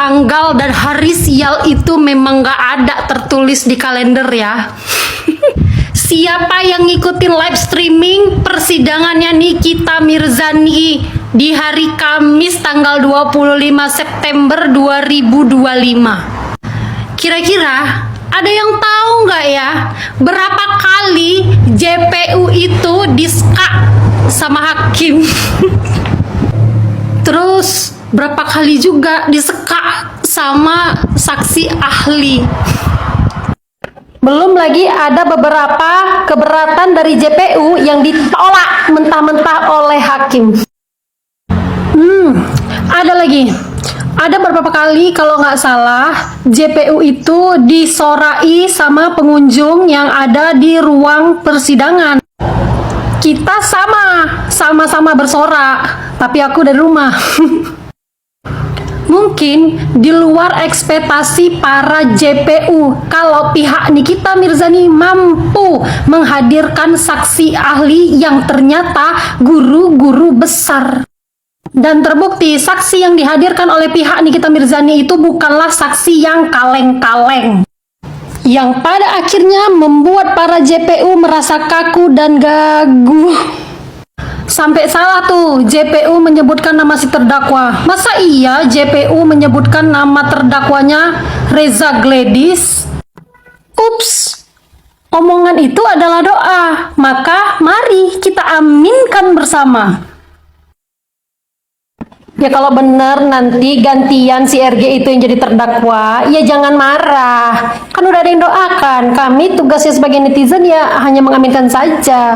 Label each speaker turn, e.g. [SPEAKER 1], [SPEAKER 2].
[SPEAKER 1] tanggal dan hari sial itu memang gak ada tertulis di kalender ya. Siapa yang ngikutin live streaming persidangannya Nikita Mirzani di hari Kamis tanggal 25 September 2025? Kira-kira ada yang tahu nggak ya berapa kali JPU itu diska sama hakim? Terus berapa kali juga diseka sama saksi ahli? Belum lagi ada beberapa keberatan dari JPU yang ditolak mentah-mentah oleh hakim. Ada lagi. Ada beberapa kali kalau nggak salah JPU itu disorai sama pengunjung yang ada di ruang persidangan. Kita sama-sama bersorak, tapi aku dari rumah. Mungkin di luar ekspektasi para JPU kalau pihak Nikita Mirzani mampu menghadirkan saksi ahli yang ternyata guru-guru besar. Dan terbukti saksi yang dihadirkan oleh pihak Nikita Mirzani itu bukanlah saksi yang kaleng-kaleng, yang pada akhirnya membuat para JPU merasa kaku dan gagu. Sampai salah tuh JPU menyebutkan nama si terdakwa. Masa iya JPU menyebutkan nama terdakwanya Reza Gladys? Ups, omongan itu adalah doa. Maka mari kita aminkan bersama. Ya kalau benar nanti gantian si RG itu yang jadi terdakwa, ya jangan marah. Kan udah ada yang doakan. Kami tugasnya sebagai netizen ya hanya mengaminkan saja.